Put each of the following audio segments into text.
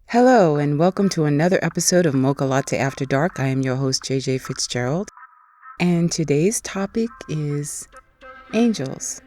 Hello, and welcome to another episode of Mocha Latte After Dark. I am your host, JJ Fitzgerald, and today's topic is angels.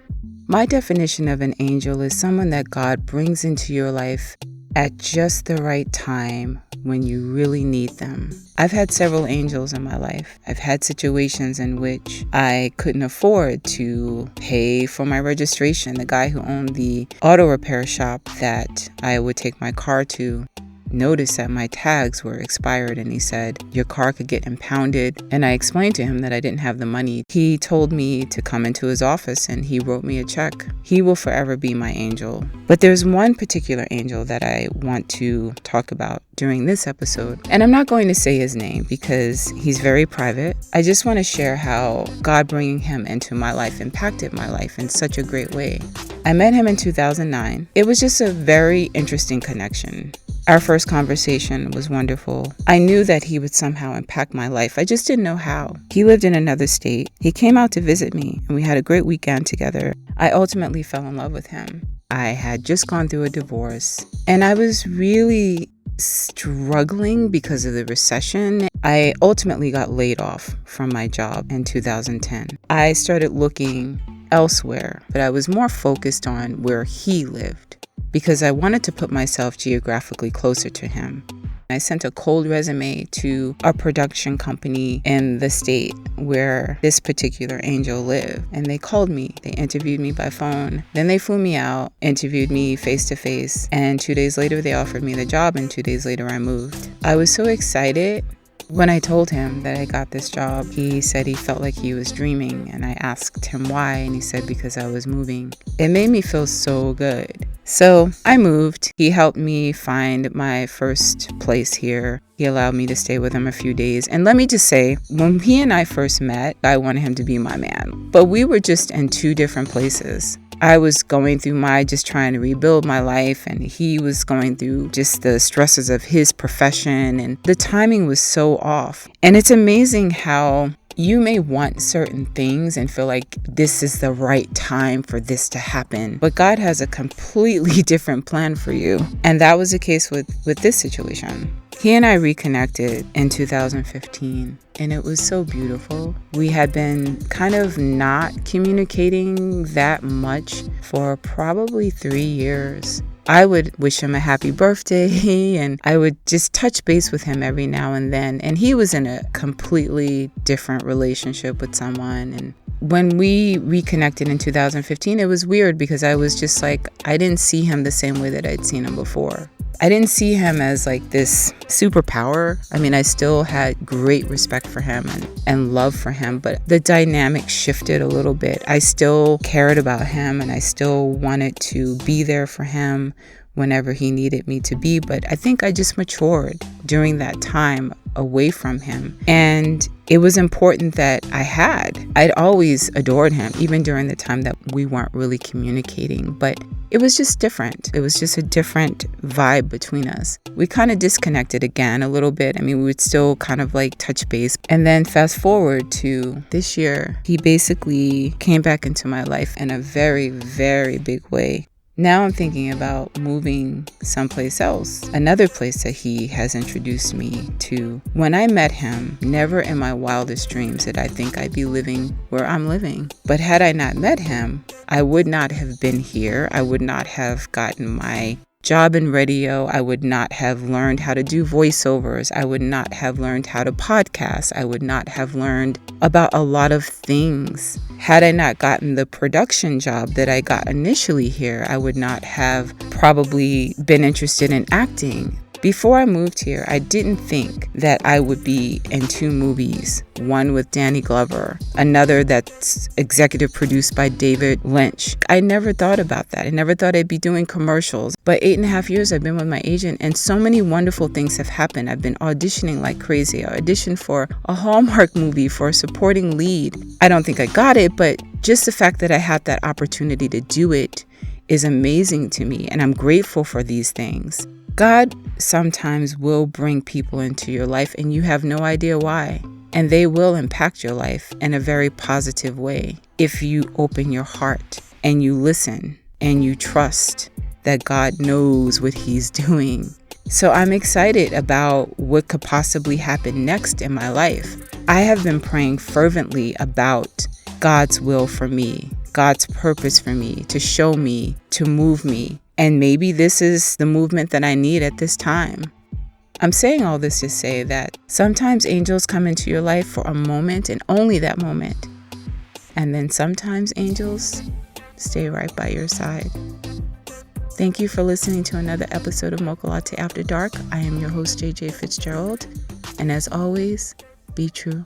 My definition of an angel is someone that God brings into your life at just the right time when you really need them. I've had several angels in my life. I've had situations in which I couldn't afford to pay for my registration. The guy who owned the auto repair shop that I would take my car to noticed that my tags were expired, and he said, your car could get impounded. And I explained to him that I didn't have the money. He told me to come into his office and he wrote me a check. He will forever be my angel. But there's one particular angel that I want to talk about during this episode. And I'm not going to say his name because he's very private. I just want to share how God bringing him into my life impacted my life in such a great way. I met him in 2009. It was just a very interesting connection. Our first conversation was wonderful. I knew that he would somehow impact my life. I just didn't know how. He lived in another state. He came out to visit me, and we had a great weekend together. I ultimately fell in love with him. I had just gone through a divorce, and I was really struggling because of the recession. I ultimately got laid off from my job in 2010. I started looking elsewhere, but I was more focused on where he lived, because I wanted to put myself geographically closer to him. I sent a cold resume to a production company in the state where this particular angel lived, and they called me. They interviewed me by phone. Then they flew me out, interviewed me face to face, and 2 days later they offered me the job, and 2 days later I moved. I was so excited. When I told him that I got this job, he said he felt like he was dreaming, and I asked him why, and he said because I was moving. It made me feel so good. So I moved. He helped me find my first place here. He allowed me to stay with him a few days. And let me just say, when he and I first met, I wanted him to be my man. But we were just in two different places. I was going through just trying to rebuild my life, and he was going through just the stresses of his profession, and the timing was so off. And it's amazing how you may want certain things and feel like this is the right time for this to happen, but God has a completely different plan for you. And that was the case with this situation. He and I reconnected in 2015, and it was so beautiful. We had been kind of not communicating that much for probably 3 years. I would wish him a happy birthday, and I would just touch base with him every now and then. And he was in a completely different relationship with someone. And when we reconnected in 2015, it was weird because I was just like, I didn't see him the same way that I'd seen him before. I didn't see him as like this superpower. I mean, I still had great respect for him and love for him, but the dynamic shifted a little bit. I still cared about him, and I still wanted to be there for him whenever he needed me to be. But I think I just matured during that time away from him. And it was important that I'd always adored him, even during the time that we weren't really communicating. But it was just different. It was just a different vibe between us. We kind of disconnected again a little bit. I mean, we would still kind of like touch base. And then fast forward to this year, he basically came back into my life in a very, very big way. Now I'm thinking about moving someplace else, another place that he has introduced me to. When I met him, never in my wildest dreams did I think I'd be living where I'm living. But had I not met him, I would not have been here. I would not have gotten my job in radio. I would not have learned how to do voiceovers. I would not have learned how to podcast. I would not have learned about a lot of things. Had I not gotten the production job that I got initially here, I would not have probably been interested in acting. Before I moved here, I didn't think that I would be in 2 movies, one with Danny Glover, another that's executive produced by David Lynch. I never thought about that. I never thought I'd be doing commercials. But 8.5 years I've been with my agent, and so many wonderful things have happened. I've been auditioning like crazy. I auditioned for a Hallmark movie for a supporting lead. I don't think I got it, but just the fact that I had that opportunity to do it is amazing to me, and I'm grateful for these things. God sometimes will bring people into your life and you have no idea why. And they will impact your life in a very positive way if you open your heart and you listen and you trust that God knows what He's doing So I'm excited about what could possibly happen next in my life. I have been praying fervently about God's will for me, God's purpose for me, to show me, to move me. And maybe this is the movement that I need at this time. I'm saying all this to say that sometimes angels come into your life for a moment and only that moment. And then sometimes angels stay right by your side. Thank you for listening to another episode of Mocha Latte After Dark. I am your host, JJ Fitzgerald. And as always, be true.